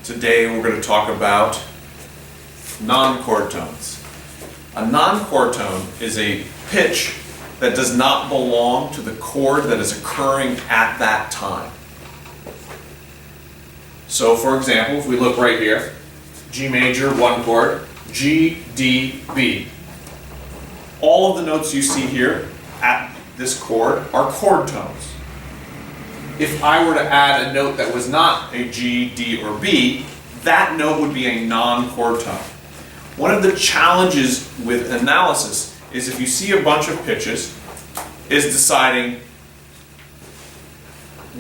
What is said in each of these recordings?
Today we're going to talk about non-chord tones. A non-chord tone is a pitch that does not belong to the chord that is occurring at that time. So for example, if we look right here, G major, one chord, G, D, B. All of the notes you see here at this chord are chord tones. If I were to add a note that was not a G, D, or B, that note would be a non-chord tone. One of the challenges with analysis is if you see a bunch of pitches, is deciding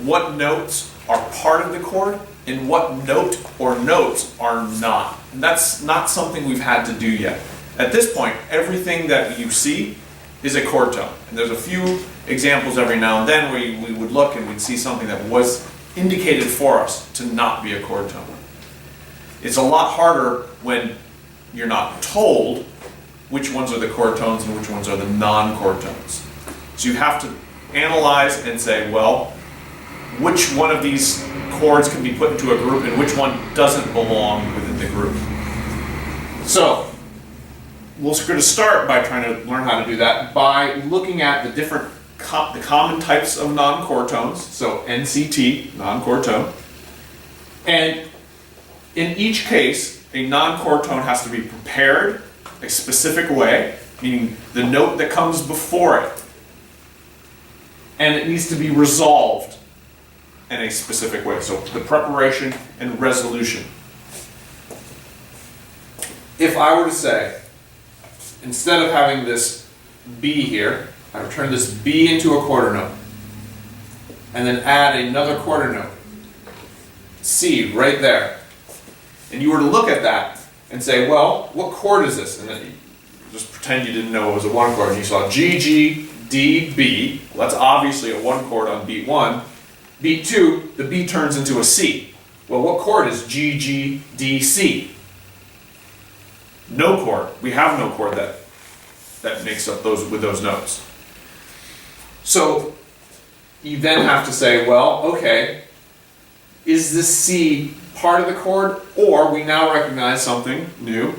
what notes are part of the chord and what note or notes are not. And that's not something we've had to do yet. At this point, everything that you see is a chord tone. And there's a few examples every now and then where we would look and we'd see something that was indicated for us to not be a chord tone. It's a lot harder when you're not told which ones are the chord tones and which ones are the non-chord tones. So you have to analyze and say, well, which one of these chords can be put into a group and which one doesn't belong within the group. So we're going to start by trying to learn how to do that by looking at the different the common types of non-chord tones, so NCT, non-chord tone. And in each case, a non-chord tone has to be prepared a specific way, meaning the note that comes before it, and it needs to be resolved in a specific way. So the preparation and resolution. If I were to say, instead of having this B here, I would turn this B into a quarter note, and then add another quarter note, C, right there. And you were to look at that and say, well, what chord is this? And then you just pretend you didn't know it was a one chord, and you saw G, G, D, B. Well, that's obviously a one chord on beat 1. Beat 2, the B turns into a C. Well, what chord is G, G, D, C? No chord. We have no chord that makes up those notes. So you then have to say, well, okay, is this C part of the chord, or we now recognize something new?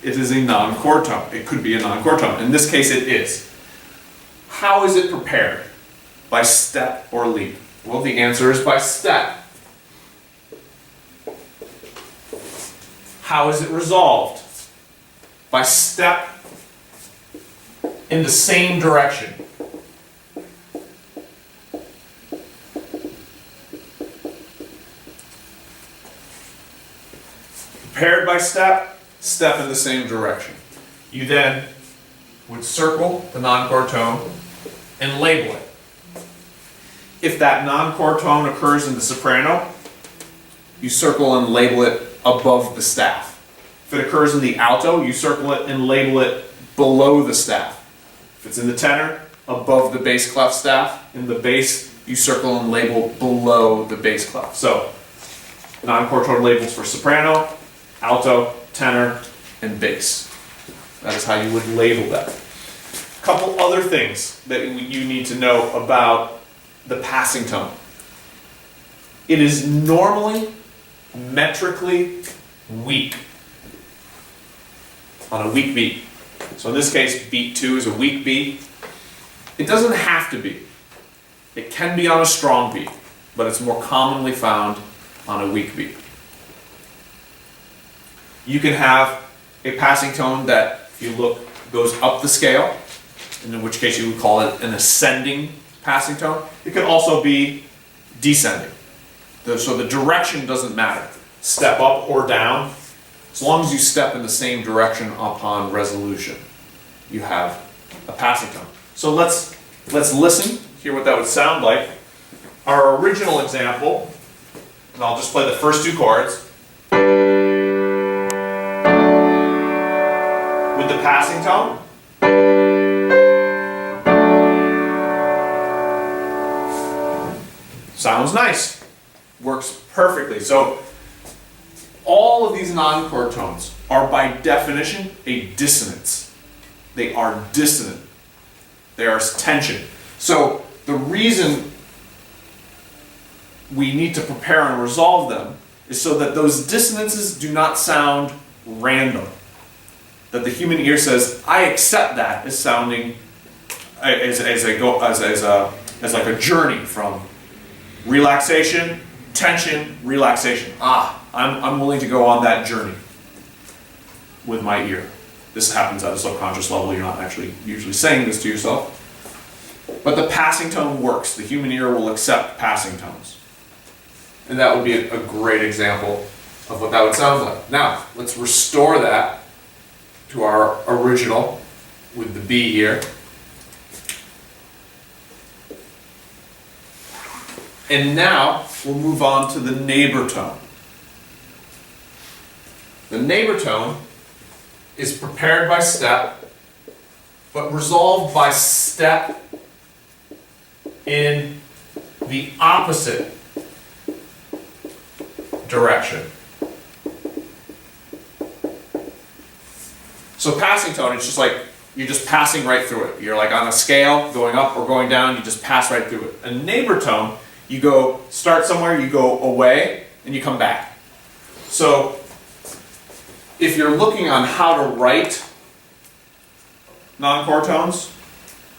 It is a non-chord tone. It could be a non-chord tone. In this case, it is. How is it prepared? By step or leap? Well, the answer is by step. How is it resolved? By step in the same direction. Prepared by step, step in the same direction. You then would circle the non-chord tone and label it. If that non-chord tone occurs in the soprano, you circle and label it above the staff. If it occurs in the alto, you circle it and label it below the staff. If it's in the tenor, above the bass clef staff. In the bass, you circle and label below the bass clef. So, non-chord tone labels for soprano, alto, tenor, and bass. That is how you would label that. A couple other things that you need to know about the passing tone. It is normally metrically weak on a weak beat. So in this case, beat 2 is a weak beat. It doesn't have to be. It can be on a strong beat, but it's more commonly found on a weak beat. You can have a passing tone that, if you look, goes up the scale, and in which case you would call it an ascending passing tone. It could also be descending. So the direction doesn't matter. Step up or down. As long as you step in the same direction upon resolution, you have a passing tone. So let's listen, hear what that would sound like. Our original example, and I'll just play the first two chords. With the passing tone. Sounds nice. Works perfectly. So all of these non-chord tones are by definition a dissonance. They are dissonant. There is tension. So the reason we need to prepare and resolve them is so that those dissonances do not sound random. That the human ear says, I accept that as sounding as like a journey from relaxation, tension, relaxation. I'm willing to go on that journey with my ear. This happens at a subconscious level. You're not actually usually saying this to yourself. But the passing tone works. The human ear will accept passing tones. And that would be a great example of what that would sound like. Now, let's restore that to our original with the B here. And now we'll move on to the neighbor tone. The neighbor tone is prepared by step, but resolved by step in the opposite direction. So passing tone, it's just like you're just passing right through it. You're like on a scale, going up or going down, you just pass right through it. A neighbor tone, you go start somewhere, you go away, and you come back. So if you're looking on how to write non-chord tones,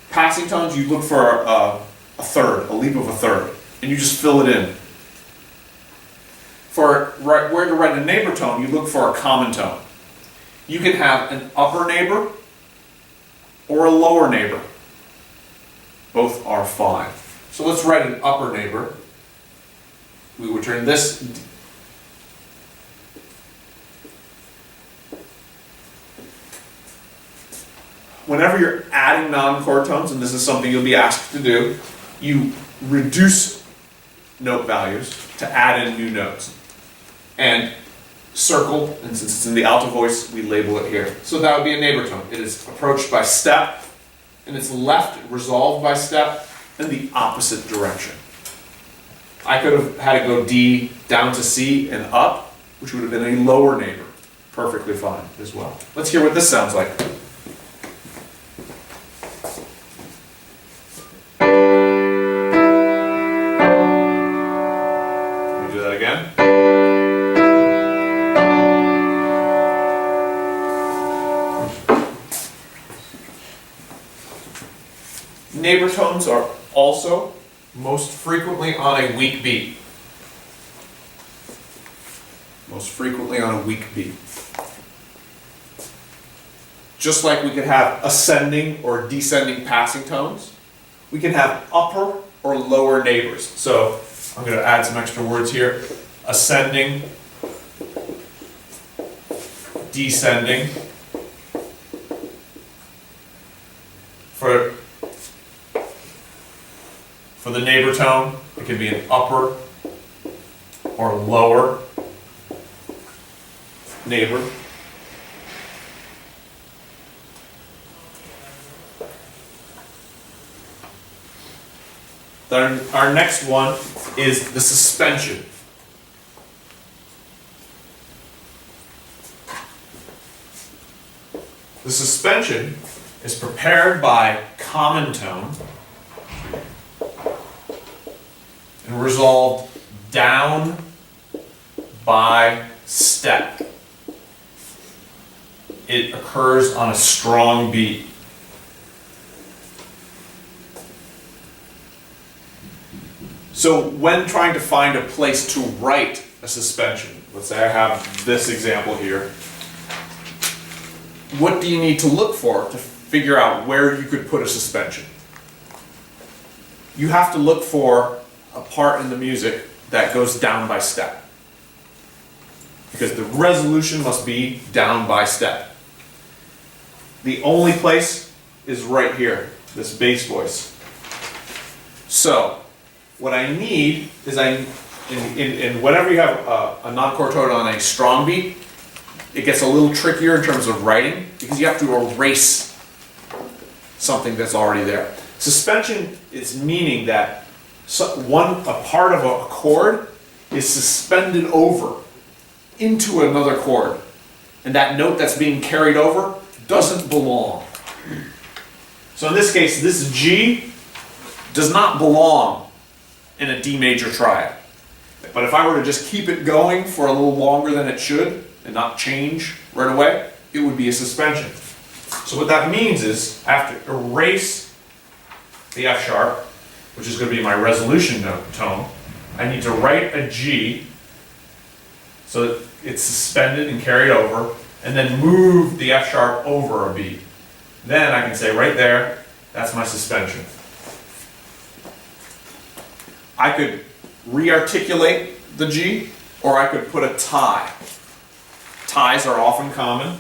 passing tones, you look for a third, a leap of a third, and you just fill it in. For where to write a neighbor tone, you look for a common tone. You can have an upper neighbor or a lower neighbor. Both are fine. So let's write an upper neighbor. We would turn this. Whenever you're adding non-chord tones, and this is something you'll be asked to do, you reduce note values to add in new notes. And circle, and since it's in the alto voice, we label it here. So that would be a neighbor tone. It is approached by step, and it's left resolved by step in the opposite direction. I could have had it go D down to C and up, which would have been a lower neighbor. Perfectly fine as well. Let's hear what this sounds like. Let me do that again. Neighbor tones are also most frequently on a weak beat. Most frequently on a weak beat. Just like we could have ascending or descending passing tones, we can have upper or lower neighbors. So I'm going to add some extra words here. Ascending, descending. For the neighbor tone, it can be an upper or lower neighbor. Then our next one is the suspension. The suspension is prepared by common tone and resolved down by step. It occurs on a strong beat. So when trying to find a place to write a suspension, let's say I have this example here, what do you need to look for to figure out where you could put a suspension? You have to look for a part in the music that goes down by step. Because the resolution must be down by step. The only place is right here, this bass voice. So, what I need is in whenever you have a non-chord tone on a strong beat, it gets a little trickier in terms of writing because you have to erase something that's already there. Suspension is meaning that a part of a chord is suspended over into another chord, and that note that's being carried over doesn't belong. So in this case, this G does not belong in a D major triad. But if I were to just keep it going for a little longer than it should and not change right away, it would be a suspension. So what that means is I have to erase the F sharp, which is going to be my resolution tone. I need to write a G so that it's suspended and carried over, and then move the F sharp over a beat. Then I can say right there, that's my suspension. I could re-articulate the G, or I could put a tie. Ties are often common,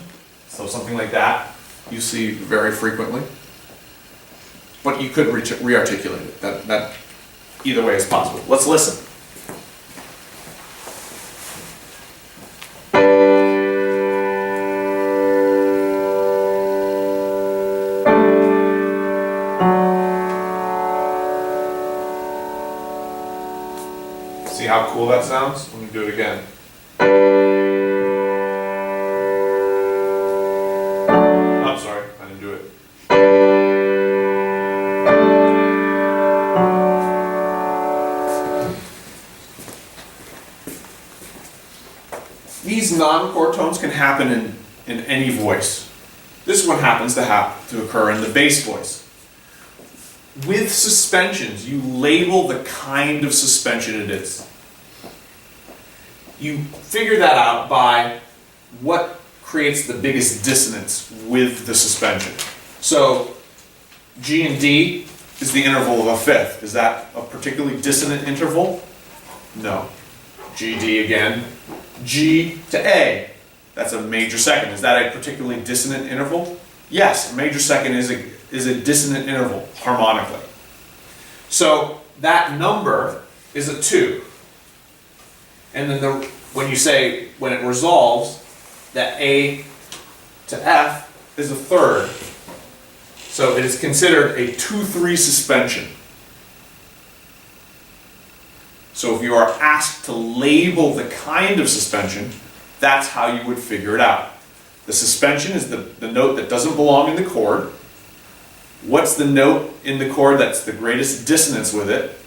so something like that you see very frequently. But you could re-articulate it. That either way is possible. Let's listen. See how cool that sounds? Let me do it again. I'm sorry, I didn't do it. These non-chord tones can happen in any voice. This one happens to occur in the bass voice. With suspensions, you label the kind of suspension it is. You figure that out by what creates the biggest dissonance with the suspension. So G and D is the interval of a fifth. Is that a particularly dissonant interval? No. G, D again. G to A, that's a major second. Is that a particularly dissonant interval? Yes, a major second is a dissonant interval harmonically. So that number is a 2. And then when it resolves, that A to F is a third. So it is considered a 2-3 suspension. So if you are asked to label the kind of suspension, that's how you would figure it out. The suspension is the note that doesn't belong in the chord. What's the note in the chord that's the greatest dissonance with it?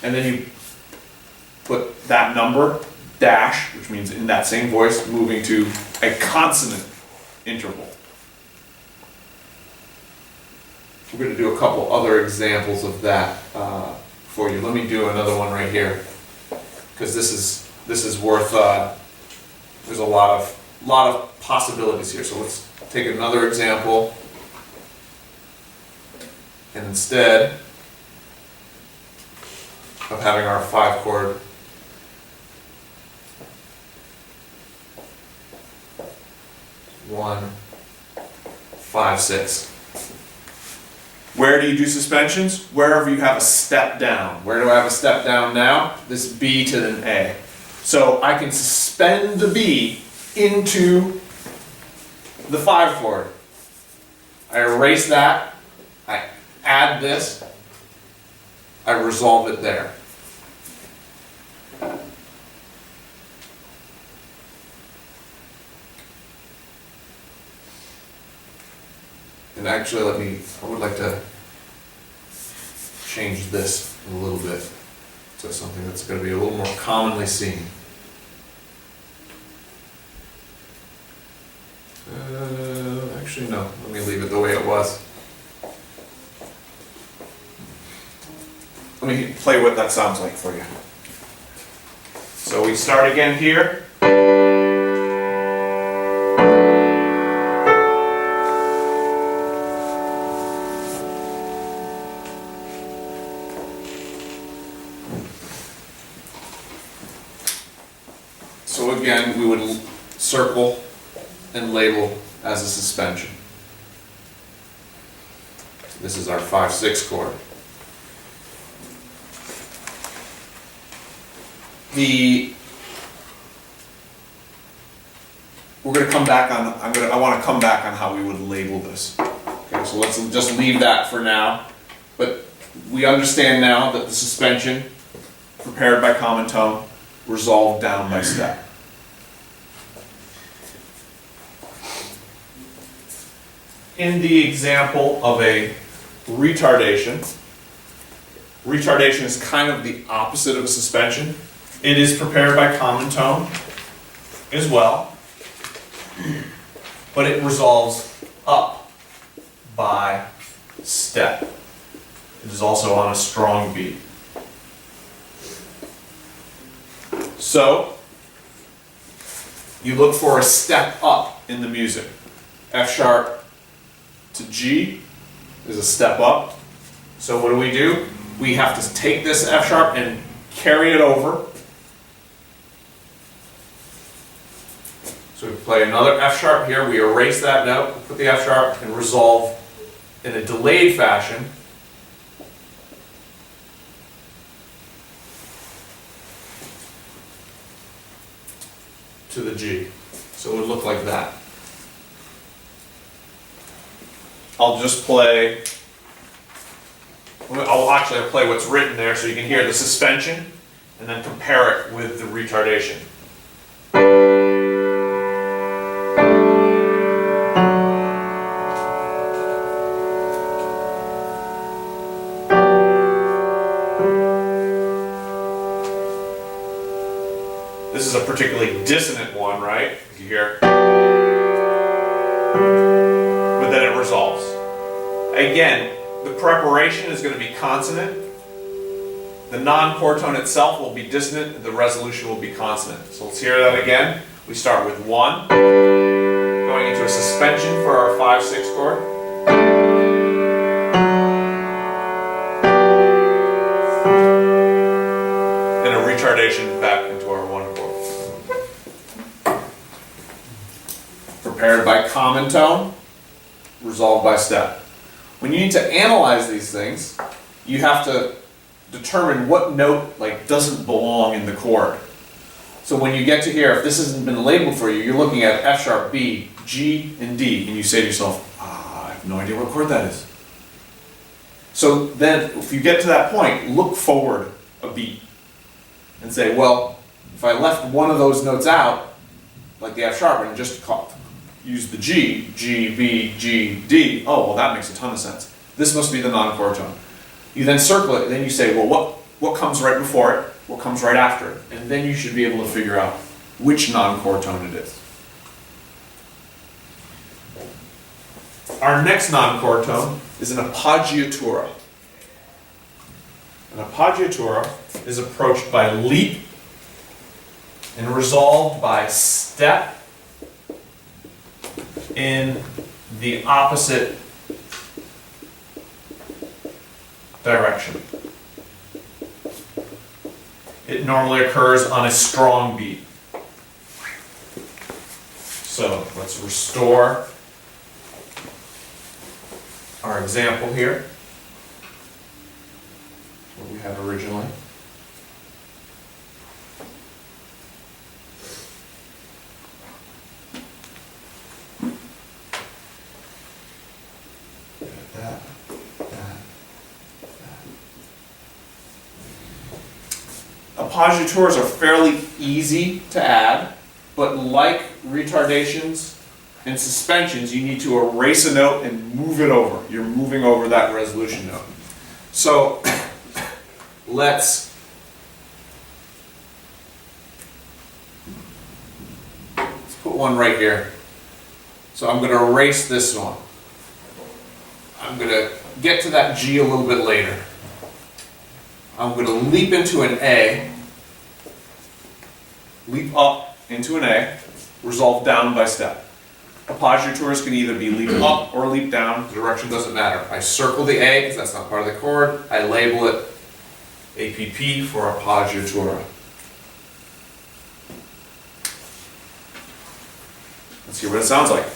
And then you put that number, dash, which means in that same voice, moving to a consonant interval. We're going to do a couple other examples of that for you. Let me do another one right here, because this is worth. There's a lot of possibilities here. So let's take another example, and instead of having our 5-chord, one, 5, 6. Where do you do suspensions? Wherever you have a step down. Where do I have a step down now? This B to an A. So I can suspend the B into the 5-chord. I erase that, I add this, I resolve it there. And actually, I would like to change this a little bit to something that's going to be a little more commonly seen. Actually, no, let me leave it the way it was. Let me play what that sounds like for you. So we start again here. So again, we would circle and label as a suspension. This is our 5/6 chord. We're going to come back on. I want to come back on how we would label this. Okay, so let's just leave that for now. But we understand now that the suspension, prepared by common tone, resolved down by step. In the example of a retardation, retardation is kind of the opposite of a suspension. It is prepared by common tone as well, but it resolves up by step. It is also on a strong beat. So, you look for a step up in the music. F sharp to G is a step up. So what do? We have to take this F sharp and carry it over. So we play another F sharp here, we erase that note, put the F sharp and resolve in a delayed fashion to the G. So it would look like that. I'll just play, I'll play what's written there so you can hear the suspension and then compare it with the retardation. This is a particularly dissonant one, right? You hear, but then it resolves. Again, the preparation is going to be consonant. The non-chord tone itself will be dissonant. The resolution will be consonant. So let's hear that again. We start with 1, going into a suspension for our 5/6 chord. And a retardation back into our 1 chord. Prepared by common tone, resolved by step. When you need to analyze these things, you have to determine what note doesn't belong in the chord. So when you get to here, if this hasn't been labeled for you, you're looking at F sharp, B, G, and D, and you say to yourself, I have no idea what chord that is. So then, if you get to that point, look forward a beat and say, well, if I left one of those notes out, like the F sharp, and just use the G, G, B, G, D, oh, well, that makes a ton of sense. This must be the non-chord tone. You then circle it, and then you say, well, what comes right before it? What comes right after it? And then you should be able to figure out which non-chord tone it is. Our next non-chord tone is an appoggiatura. An appoggiatura is approached by leap and resolved by step in the opposite direction. It normally occurs on a strong beat. So let's restore our example here, what we had originally. Appoggiaturas are fairly easy to add, but like retardations and suspensions, you need to erase a note and move it over. You're moving over that resolution note. So let's put one right here. So I'm going to erase this one. I'm going to get to that G a little bit later. I'm going to leap into an A, leap up into an A, resolve down by step. Appoggiaturas can either be leap up or leap down. The direction doesn't matter. I circle the A because that's not part of the chord. I label it APP for appoggiatura. Let's hear what it sounds like.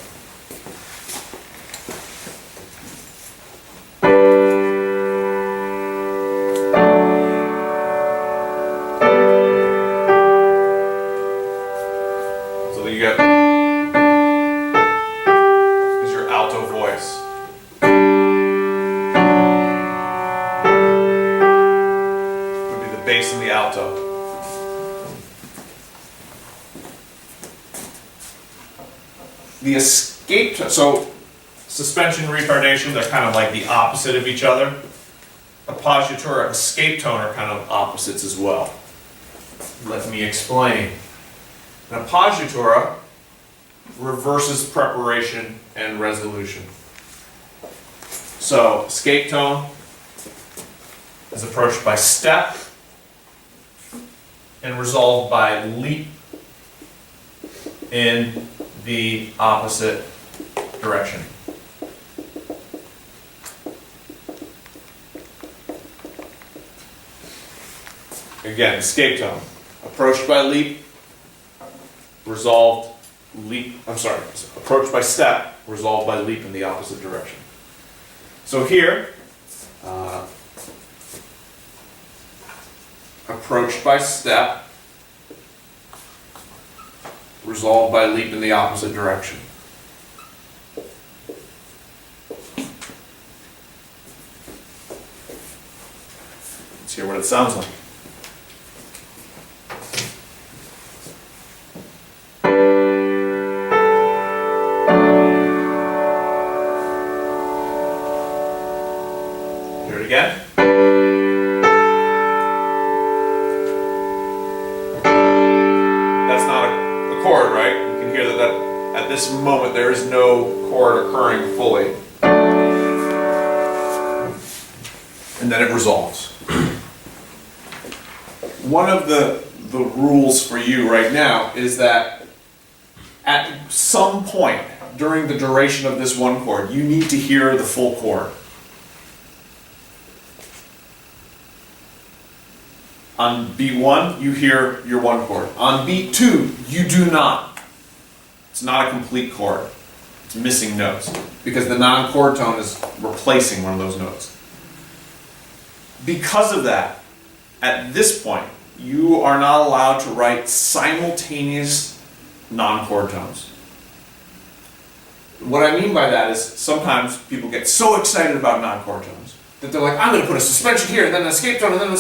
Bass and the alto. The escape tone, so suspension and retardation, they're kind of like the opposite of each other. Appoggiatura, escape tone are kind of opposites as well. Let me explain. An appoggiatura reverses preparation and resolution. So, escape tone is approached by step and resolved by leap in the opposite direction. Again, escape tone. Approached by leap, resolved, leap, approached by step, resolved by leap in the opposite direction. So here, approached by step, resolved by leap in the opposite direction. Let's hear what it sounds like. Hear it again. That's not a chord, right? You can hear that at this moment there is no chord occurring fully. And then it resolves. One of the rules for you right now is that at some point during the duration of this one chord, you need to hear the full chord. On beat 1, you hear your one chord. On beat 2, you do not. It's not a complete chord. It's missing notes because the non-chord tone is replacing one of those notes. Because of that, at this point, you are not allowed to write simultaneous non-chord tones. What I mean by that is sometimes people get so excited about non-chord tones that they're like, I'm going to put a suspension here, and then an escape tone, and then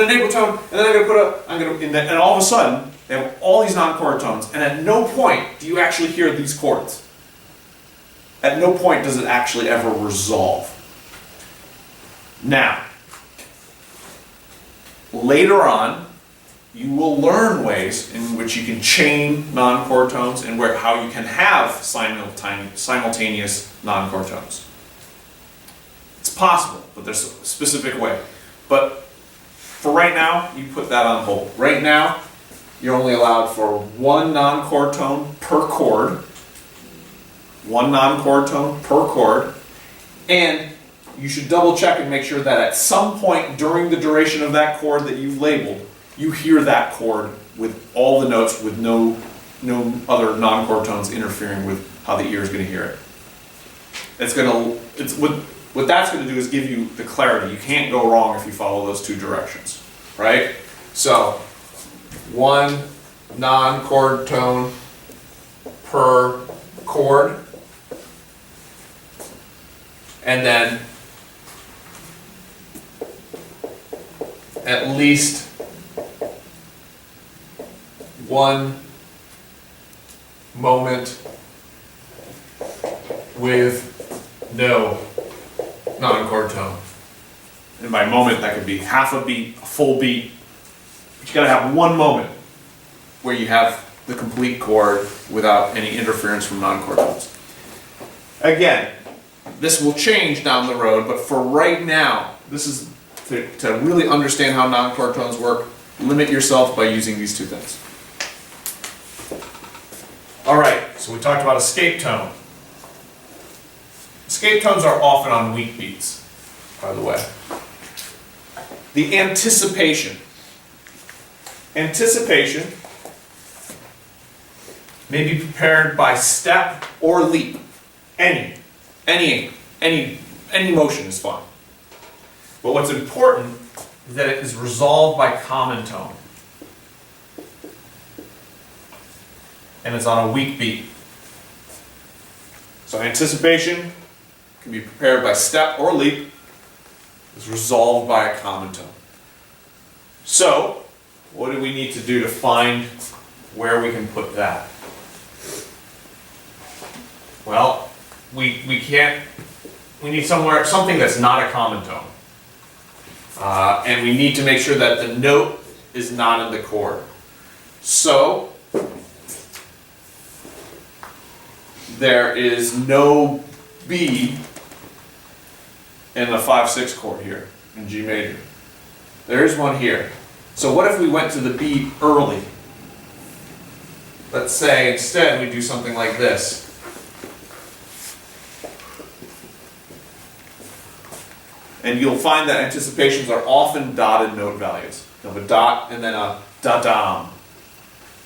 a neighbor tone, and then and all of a sudden they have all these non-chord tones, and at no point do you actually hear these chords. At no point does it actually ever resolve. Now, later on, you will learn ways in which you can chain non-chord tones and how you can have simultaneous non-chord tones. It's possible, but there's a specific way. But for right now, you put that on hold. Right now, you're only allowed for one non-chord tone per chord. One non-chord tone per chord. And you should double check and make sure that at some point during the duration of that chord that you've labeled, you hear that chord with all the notes with no other non-chord tones interfering with how the ear is going to hear it. What that's going to do is give you the clarity. You can't go wrong if you follow those two directions, right? So, one non-chord tone per chord, and then at least one moment with no non-chord tone. And by moment, that could be half a beat, a full beat. But you gotta have one moment where you have the complete chord without any interference from non-chord tones. Again, this will change down the road, but for right now, this is to really understand how non-chord tones work, limit yourself by using these two things. Alright, so we talked about escape tone. Escape tones are often on weak beats, by the way. The anticipation. Anticipation may be prepared by step or leap. Any motion is fine. But what's important is that it is resolved by common tone. And it's on a weak beat. So anticipation can be prepared by step or leap. It's resolved by a common tone. So, what do we need to do to find where we can put that? Well, we need something that's not a common tone. And we need to make sure that the note is not in the chord. So there is no B in the 5/6 chord here in G major. There is one here. So what if we went to the B early? Let's say instead we do something like this. And you'll find that anticipations are often dotted note values. You have a dot and then a da-dam.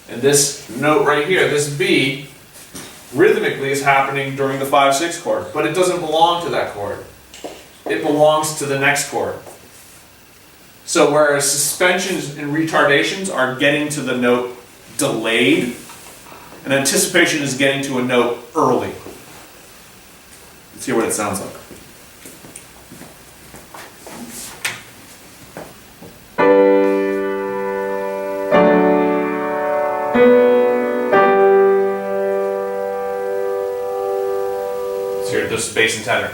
And this note right here, this B, rhythmically is happening during the 5/6 chord, but it doesn't belong to that chord. It belongs to the next chord. So whereas suspensions and retardations are getting to the note delayed, an anticipation is getting to a note early. Let's hear what it sounds like. Let's hear this bass and tenor.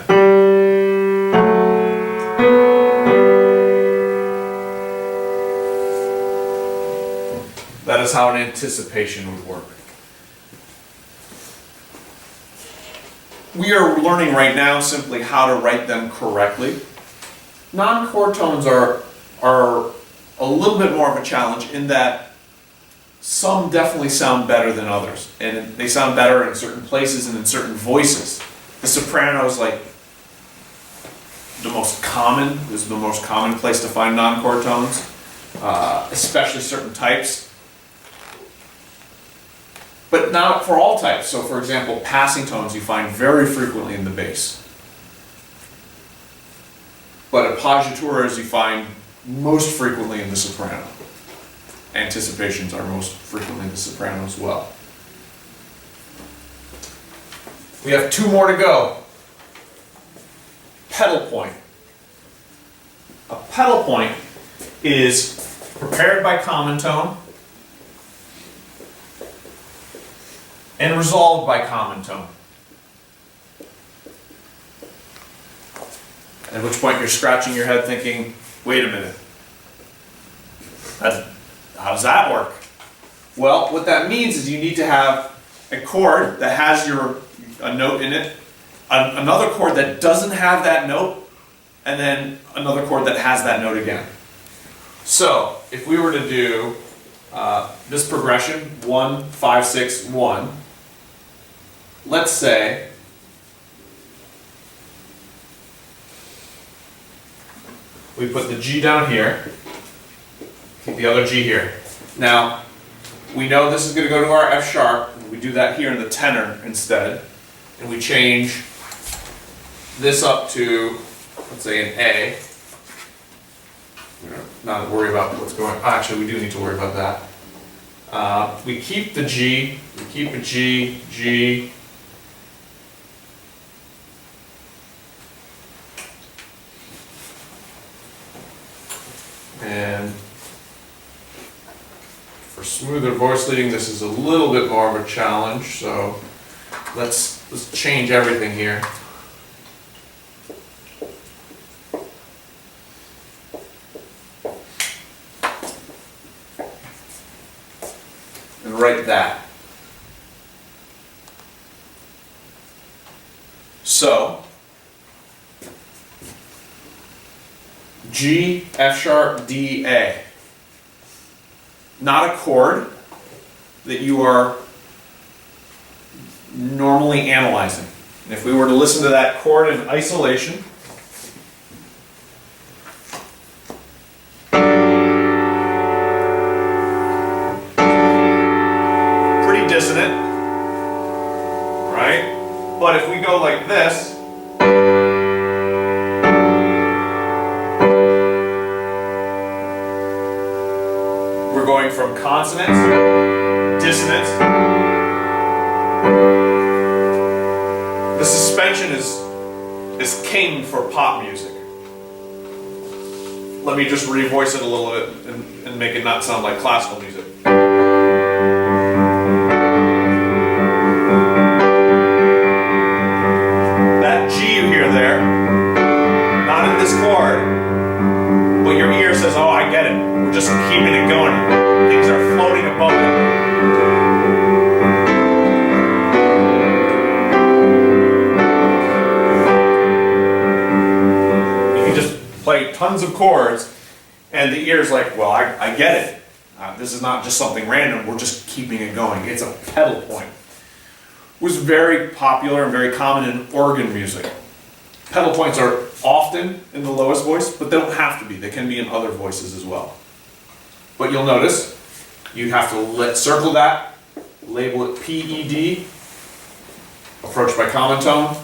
That is how an anticipation would work. We are learning right now simply how to write them correctly. Non-chord tones are a little bit more of a challenge in that some definitely sound better than others. And they sound better in certain places and in certain voices. The soprano is like the most common place to find non-chord tones, especially certain types. But not for all types. So for example, passing tones you find very frequently in the bass. But appoggiaturas you find most frequently in the soprano. Anticipations are most frequently in the soprano as well. We have two more to go. Pedal point. A pedal point is prepared by common tone and resolved by common tone. At which point you're scratching your head thinking, wait a minute, how does that work? Well, what that means is you need to have a chord that has a note in it, another chord that doesn't have that note, and then another chord that has that note again. So, if we were to do this progression, 1, 5, 6, 1, let's say we put the G down here, keep the other G here. Now, we know this is going to go to our F sharp, and we do that here in the tenor instead, and we change this up to, let's say, an A. Not worry about what's going on. Actually, we do need to worry about that. We keep the G, we keep a G, G, and for smoother voice leading, this is a little bit more of a challenge, so let's change everything here. And write that. So, G, F sharp, D, A. Not a chord that you are normally analyzing. And if we were to listen to that chord in isolation, pretty dissonant, right? But if we go like this, we're going from consonance, dissonance. The suspension is king for pop music. Let me just revoice it a little bit and make it not sound like classical music. That G you hear there, not in this chord, but your ear says, oh, I get it. We're just keeping it going. Things are floating above it. play tons of chords, and the ear's like, well, I get it. This is not just something random, we're just keeping it going. It's a pedal point. It was very popular and very common in organ music. Pedal points are often in the lowest voice, but they don't have to be. They can be in other voices as well. But you'll notice, you have to circle that, label it PED, approach by common tone,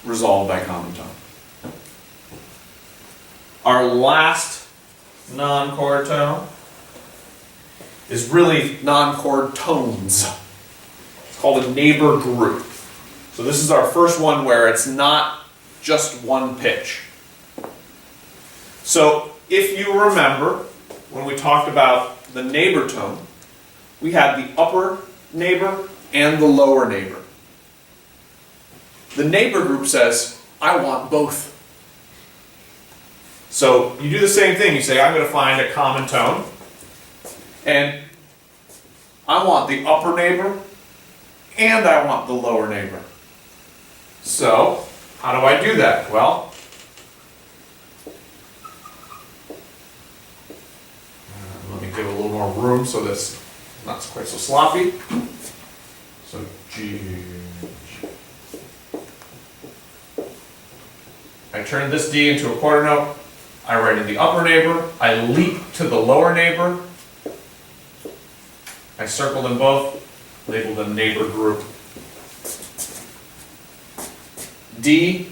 resolve by common tone. Our last non-chord tone is really non-chord tones. It's called a neighbor group. So this is our first one where it's not just one pitch. So if you remember, when we talked about the neighbor tone, we had the upper neighbor and the lower neighbor. The neighbor group says, I want both. So you do the same thing. You say, I'm going to find a common tone, and I want the upper neighbor and I want the lower neighbor. So how do I do that? Well, let me give a little more room so that's not quite so sloppy. So G. I turn this D into a quarter note. I write in the upper neighbor. I leap to the lower neighbor. I circle them both, label them neighbor group. D,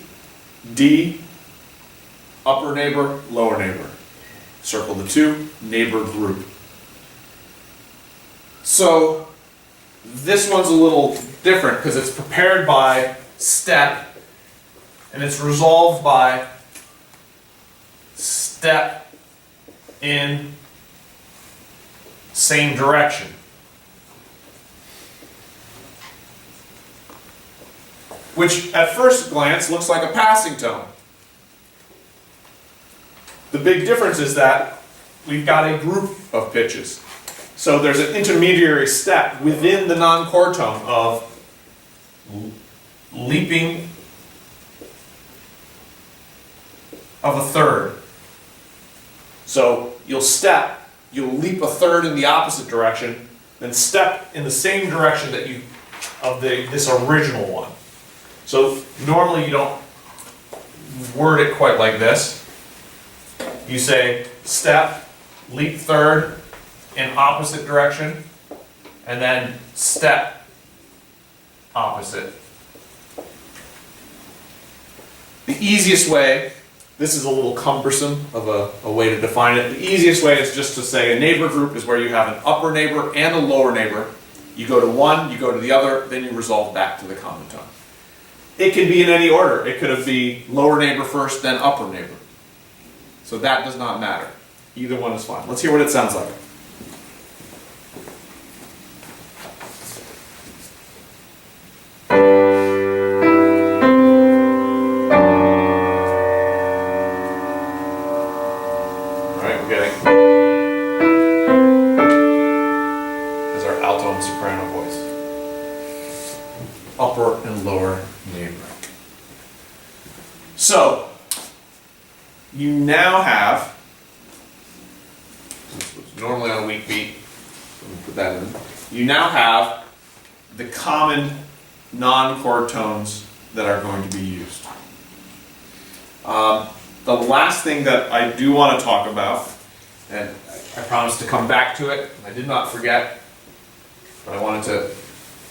D, upper neighbor, lower neighbor. Circle the two, neighbor group. So this one's a little different because it's prepared by step and it's resolved by step in same direction. Which at first glance looks like a passing tone. The big difference is that we've got a group of pitches. So there's an intermediary step within the non-chord tone of leaping of a third. So you'll step, you'll leap a third in the opposite direction, then step in the same direction that you of this original one. So normally you don't word it quite like this. You say step, leap third in opposite direction, and then step opposite. The easiest way, this is a little cumbersome of a way to define it. The easiest way is just to say a neighbor group is where you have an upper neighbor and a lower neighbor. You go to one, you go to the other, then you resolve back to the common tone. It can be in any order. It could be lower neighbor first, then upper neighbor. So that does not matter. Either one is fine. Let's hear what it sounds like. All right, we're getting as our alto and soprano voice. Upper and lower neighbor. So, you now have, normally on a weak beat, let me put that in. You now have the common non-chord tones that are going to be used. The last thing that I do want to talk about, and I promised to come back to it, I did not forget, but I wanted to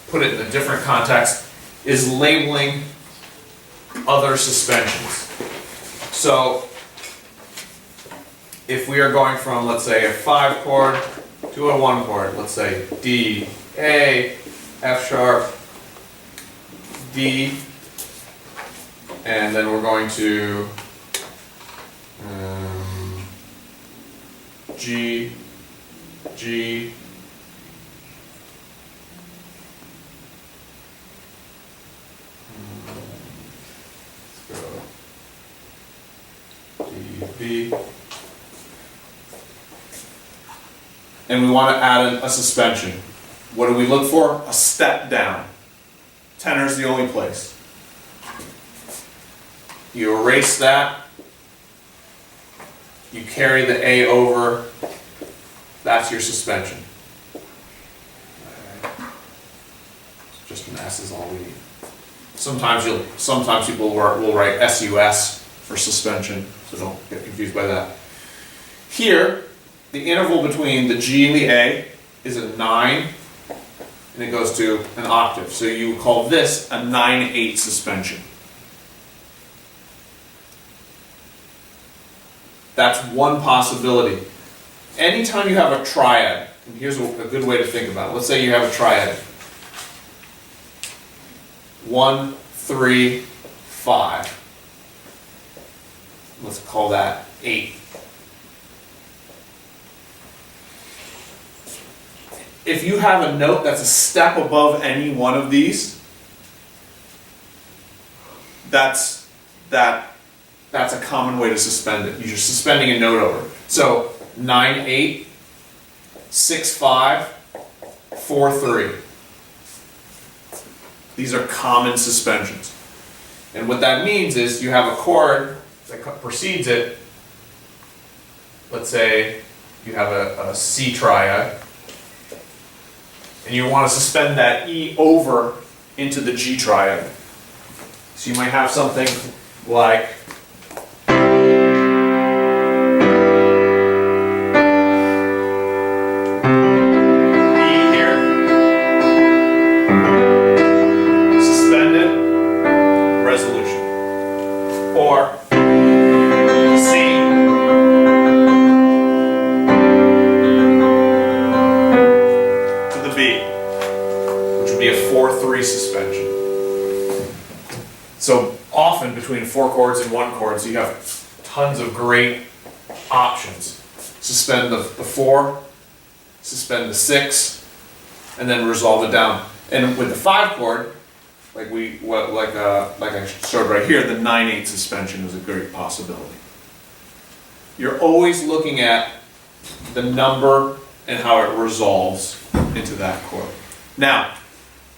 put it in a different context, is labeling other suspensions. So, if we are going from, let's say, a 5 chord to a 1 chord, let's say D, A, F sharp, D, and then we're going to G, G, B, and we want to add a suspension. What do we look for? A step down. Tenor is the only place. You erase that, you carry the A over, that's your suspension. Just an S is all we need. Sometimes people will write SUS for suspension, so don't get confused by that. Here, the interval between the G and the A is a 9, and it goes to an octave. So you would call this a 9/8 suspension. That's one possibility. Anytime you have a triad, and here's a good way to think about it. Let's say you have a triad. 1, 3, 5. Let's call that 8. If you have a note that's a step above any one of these, that's a common way to suspend it. You're suspending a note over. So 9/8, 6/5, 4/3. These are common suspensions. And what that means is you have a chord that precedes it. Let's say you have a C triad, and you want to suspend that E over into the G triad. So you might have something like suspension. So often between 4 chords and 1 chord, so you have tons of great options. Suspend the 4, suspend the 6, and then resolve it down. And with the 5 chord, like I showed right here, the 9/8 suspension is a great possibility. You're always looking at the number and how it resolves into that chord. Now,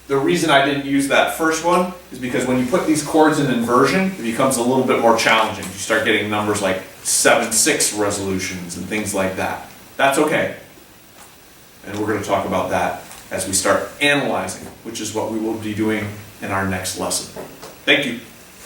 the reason I didn't use that first one is because when you put these chords in inversion, it becomes a little bit more challenging. You start getting numbers like 7/6 resolutions and things like that. That's okay. And we're going to talk about that as we start analyzing, which is what we will be doing in our next lesson. Thank you.